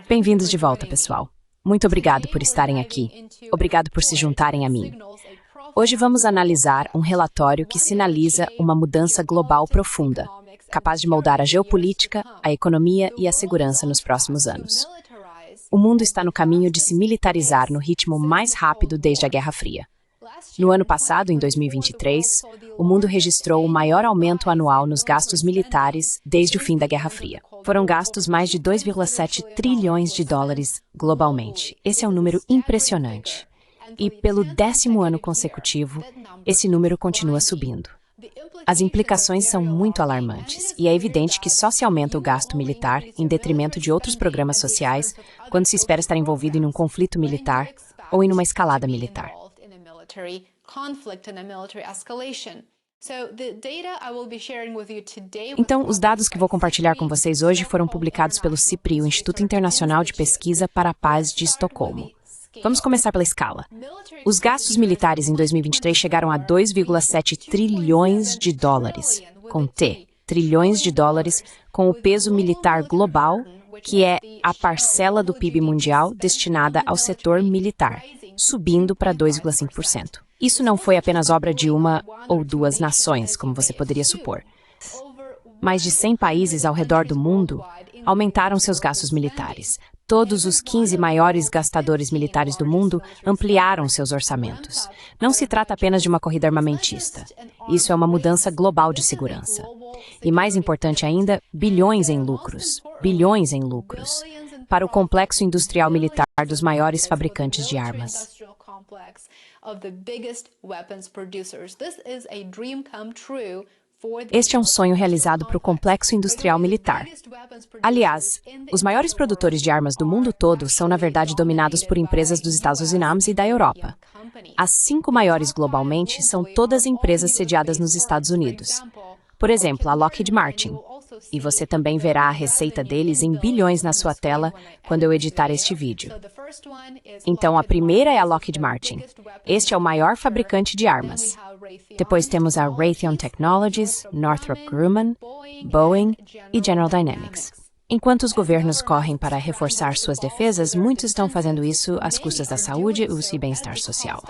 Bem-vindos de volta, pessoal. Muito obrigado por estarem aqui. Obrigado por se juntarem a mim. Hoje vamos analisar um relatório que sinaliza uma mudança global profunda, capaz de moldar a geopolítica, a economia e a segurança nos próximos anos. O mundo está no caminho de se militarizar no ritmo mais rápido desde a Guerra Fria. No ano passado, em 2023, o mundo registrou o maior aumento anual nos gastos militares desde o fim da Guerra Fria. Foram gastos mais de 2,7 trilhões de dólares globalmente. Esse é um número impressionante. E, pelo 10º ano consecutivo, esse número continua subindo. As implicações são muito alarmantes, e é evidente que só se aumenta o gasto militar em detrimento de outros programas sociais quando se espera estar envolvido em um conflito militar ou em uma escalada militar. Então, os dados que vou compartilhar com vocês hoje foram publicados pelo CIPRI, o Instituto Internacional de Pesquisa para a Paz de Estocolmo. Vamos começar pela escala. Os gastos militares em 2023 chegaram a 2,7 trilhões de dólares, com T, trilhões de dólares, com o peso militar global, que é a parcela do PIB mundial destinada ao setor militar, subindo para 2,5%. Isso não foi apenas obra de uma ou duas nações, como você poderia supor. Mais de 100 países ao redor do mundo aumentaram seus gastos militares. Todos os 15 maiores gastadores militares do mundo ampliaram seus orçamentos. Não se trata apenas de uma corrida armamentista. Isso é uma mudança global de segurança. E mais importante ainda, bilhões em lucros, para o complexo industrial militar dos maiores fabricantes de armas. Este é um sonho realizado para o complexo industrial militar. Aliás, os maiores produtores de armas do mundo todo são, na verdade, dominados por empresas dos Estados Unidos e da Europa. As 5 maiores globalmente são todas empresas sediadas nos Estados Unidos. Por exemplo, a Lockheed Martin. E você também verá a receita deles em bilhões na sua tela quando eu editar este vídeo. Então, a primeira é a Lockheed Martin. Este é o maior fabricante de armas. Depois temos a Raytheon Technologies, Northrop Grumman, Boeing e General Dynamics. Enquanto os governos correm para reforçar suas defesas, muitos estão fazendo isso às custas da saúde e bem-estar social.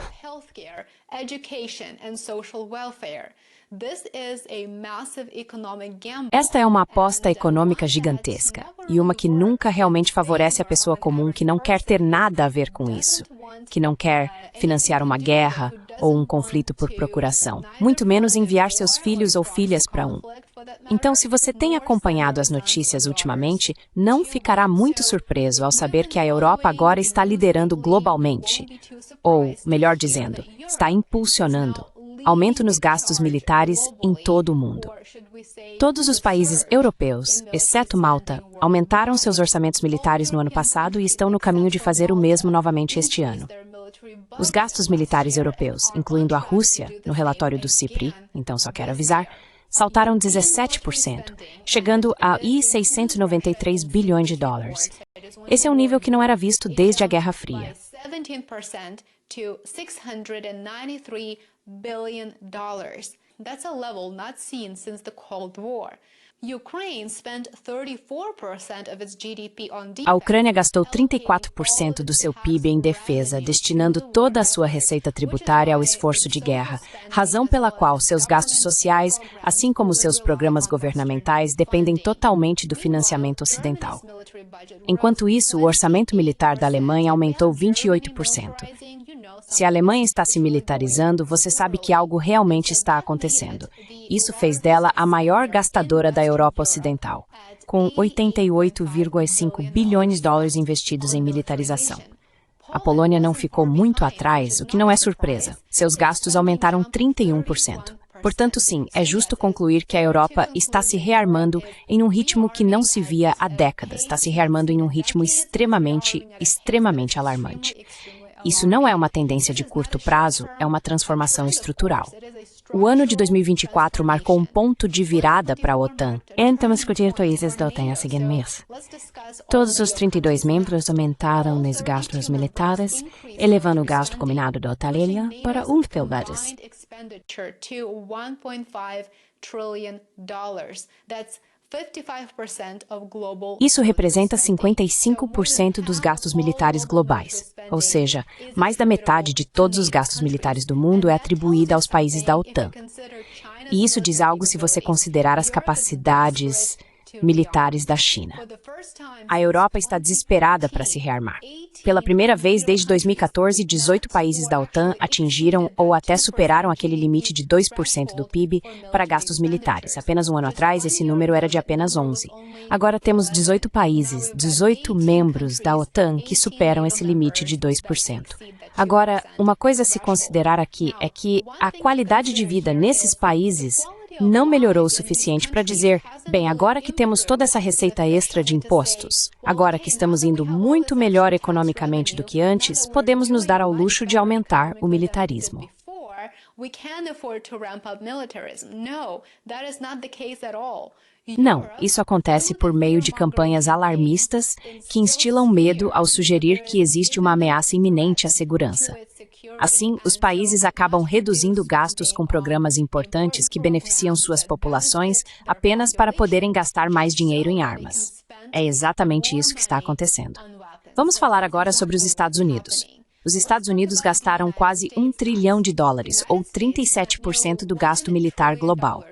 Esta é uma aposta econômica gigantesca e uma que nunca realmente favorece a pessoa comum que não quer ter nada a ver com isso, que não quer financiar uma guerra ou um conflito por procuração, muito menos enviar seus filhos ou filhas para um. Então, se você tem acompanhado as notícias ultimamente, não ficará muito surpreso ao saber que a Europa agora está liderando globalmente, ou, melhor dizendo, está impulsionando aumento nos gastos militares em todo o mundo. Todos os países europeus, exceto Malta, aumentaram seus orçamentos militares no ano passado e estão no caminho de fazer o mesmo novamente este ano. Os gastos militares europeus, incluindo a Rússia, no relatório do CIPRI, então só quero avisar, saltaram 17%, chegando a 693 bilhões de dólares. Esse é um nível que não era visto desde a Guerra Fria. $billion. That's a level not seen since the Cold War. Ukraine spent 34% of its GDP on defense. A Ucrânia gastou 34% do seu PIB em defesa, destinando toda a sua receita tributária ao esforço de guerra, razão pela qual seus gastos sociais, assim como seus programas governamentais, dependem totalmente do financiamento ocidental. Enquanto isso, o orçamento militar da Alemanha aumentou 28%. Se a Alemanha está se militarizando, você sabe que algo realmente está acontecendo. Isso fez dela a maior gastadora da Europa Ocidental, com 88,5 bilhões de dólares investidos em militarização. A Polônia não ficou muito atrás, o que não é surpresa. Seus gastos aumentaram 31%. Portanto, sim, é justo concluir que a Europa está se rearmando em um ritmo que não se via há décadas. Está se rearmando em um ritmo extremamente alarmante. Isso não é uma tendência de curto prazo, é uma transformação estrutural. O ano de 2024 marcou um ponto de virada para a OTAN. Então, discutir países da OTAN a seguinte mês. Todos os 32 membros aumentaram os gastos militares, elevando o gasto combinado da OTAN para $1 trilhão. Isso representa 55% dos gastos militares globais, ou seja, mais da metade de todos os gastos militares do mundo é atribuída aos países da OTAN. E isso diz algo se você considerar as capacidades militares da China. A Europa está desesperada para se rearmar. Pela primeira vez desde 2014, 18 países da OTAN atingiram ou até superaram aquele limite de 2% do PIB para gastos militares. Apenas um ano atrás, esse número era de apenas 11. Agora temos 18 países, 18 membros da OTAN que superam esse limite de 2%. Agora, uma coisa a se considerar aqui é que a qualidade de vida nesses países não melhorou o suficiente para dizer, bem, agora que temos toda essa receita extra de impostos, agora que estamos indo muito melhor economicamente do que antes, podemos nos dar ao luxo de aumentar o militarismo. Não, isso acontece por meio de campanhas alarmistas que instilam medo ao sugerir que existe uma ameaça iminente à segurança. Assim, os países acabam reduzindo gastos com programas importantes que beneficiam suas populações apenas para poderem gastar mais dinheiro em armas. É exatamente isso que está acontecendo. Vamos falar agora sobre os Estados Unidos. Os Estados Unidos gastaram quase $1 trilhão, ou 37% do gasto militar global.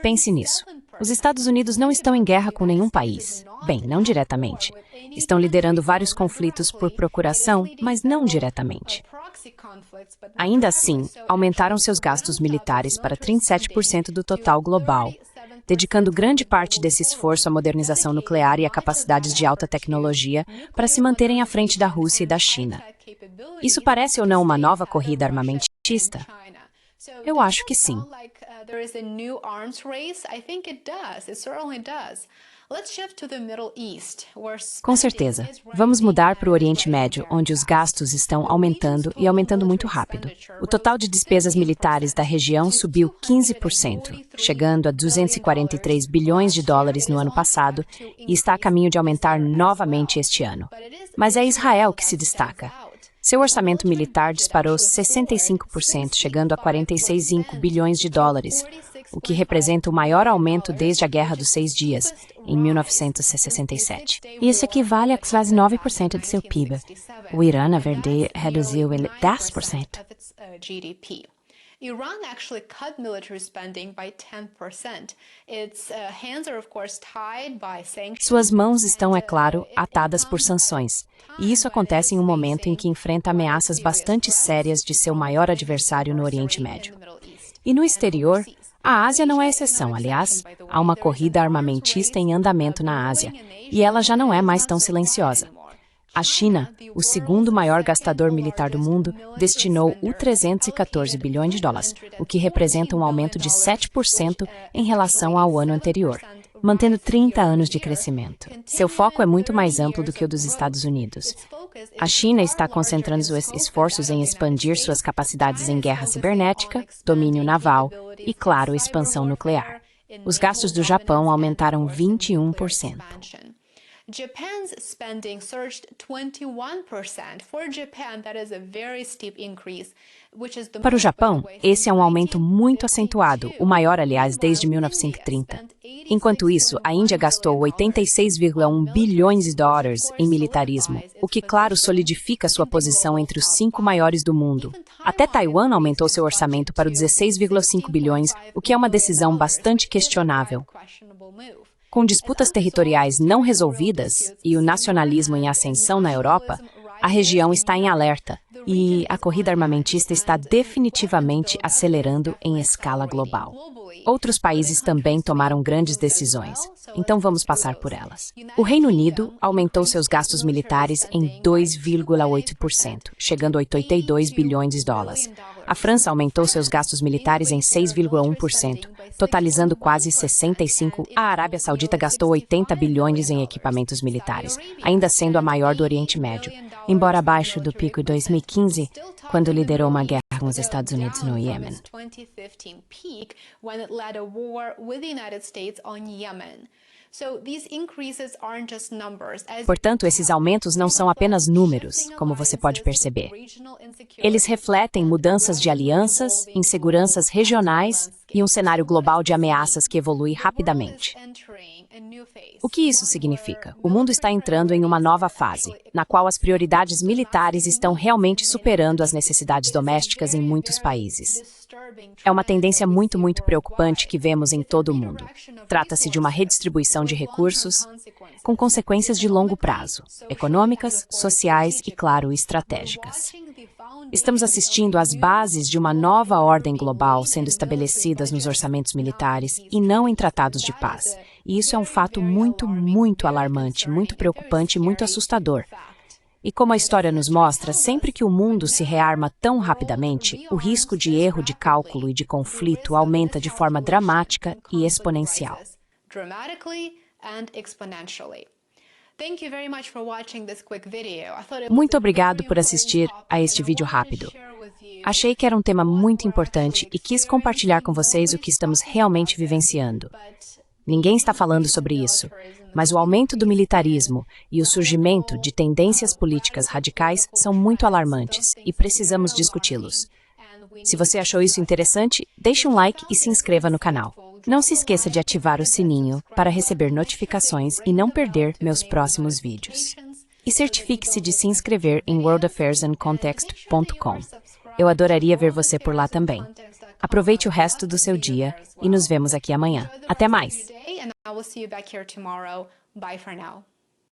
Pense nisso. Os Estados Unidos não estão em guerra com nenhum país. Bem, não diretamente. Estão liderando vários conflitos por procuração, mas não diretamente. Ainda assim, aumentaram seus gastos militares para 37% do total global, dedicando grande parte desse esforço à modernização nuclear e a capacidades de alta tecnologia para se manterem à frente da Rússia e da China. Isso parece ou não uma nova corrida armamentista? Eu acho que sim. Com certeza. Vamos mudar para o Oriente Médio, onde os gastos estão aumentando e aumentando muito rápido. O total de despesas militares da região subiu 15%, chegando a $243 bilhões no ano passado e está a caminho de aumentar novamente este ano. Mas é Israel que se destaca. Seu orçamento militar disparou 65%, chegando a $46,5 bilhões, o que representa o maior aumento desde a Guerra dos 6 Dias, em 1967. Isso equivale a quase 9% do seu PIB. O Irã, na verdade, reduziu ele 10%. Iran actually cut military spending by 10%. Its hands are, of course, tied by sanctions. Suas mãos estão, é claro, atadas por sanções. E isso acontece em um momento em que enfrenta ameaças bastante sérias de seu maior adversário no Oriente Médio. E no exterior, a Ásia não é exceção, aliás, há uma corrida armamentista em andamento na Ásia, e ela já não é mais tão silenciosa. A China, o segundo maior gastador militar do mundo, destinou $314 bilhões, o que representa um aumento de 7% em relação ao ano anterior, mantendo 30 anos de crescimento. Seu foco é muito mais amplo do que o dos Estados Unidos. A China está concentrando seus esforços em expandir suas capacidades em guerra cibernética, domínio naval e, claro, expansão nuclear. Os gastos do Japão aumentaram 21%. Japan's spending surged 21%. For Japan, that is a very steep increase, which is the Para o Japão, esse é um aumento muito acentuado, o maior, aliás, desde 1930. Enquanto isso, a Índia gastou $86,1 bilhões em militarismo, o que, claro, solidifica sua posição entre os 5 maiores do mundo. Até Taiwan aumentou seu orçamento para 16,5 bilhões, o que é uma decisão bastante questionável. Com disputas territoriais não resolvidas e o nacionalismo em ascensão na Europa, a região está em alerta e a corrida armamentista está definitivamente acelerando em escala global. Outros países também tomaram grandes decisões, então vamos passar por elas. O Reino Unido aumentou seus gastos militares em 2,8%, chegando a $82 bilhões. A França aumentou seus gastos militares em 6,1%, totalizando quase 65%. A Arábia Saudita gastou 80 bilhões em equipamentos militares, ainda sendo a maior do Oriente Médio, embora abaixo do pico de 2015, quando liderou uma guerra com os Estados Unidos no Iêmen. Portanto, esses aumentos não são apenas números, como você pode perceber. Eles refletem mudanças de alianças, inseguranças regionais e um cenário global de ameaças que evolui rapidamente. O que isso significa? O mundo está entrando em uma nova fase, na qual as prioridades militares estão realmente superando as necessidades domésticas em muitos países. É uma tendência muito preocupante que vemos em todo o mundo. Trata-se de uma redistribuição de recursos com consequências de longo prazo, econômicas, sociais e, claro, estratégicas. Estamos assistindo às bases de uma nova ordem global sendo estabelecidas nos orçamentos militares e não em tratados de paz. E isso é um fato muito alarmante, muito preocupante e muito assustador. E como a história nos mostra, sempre que o mundo se rearma tão rapidamente, o risco de erro de cálculo e de conflito aumenta de forma dramática e exponencial. Muito obrigado por assistir a este vídeo rápido. Achei que era um tema muito importante e quis compartilhar com vocês o que estamos realmente vivenciando. Ninguém está falando sobre isso, mas o aumento do militarismo e o surgimento de tendências políticas radicais são muito alarmantes e precisamos discuti-los. Se você achou isso interessante, deixe um like e se inscreva no canal. Não se esqueça de ativar o sininho para receber notificações e não perder meus próximos vídeos. E certifique-se de se inscrever em worldaffairsandcontext.com. Eu adoraria ver você por lá também. Aproveite o resto do seu dia e nos vemos aqui amanhã. Até mais! I will see you back here tomorrow. Bye for now.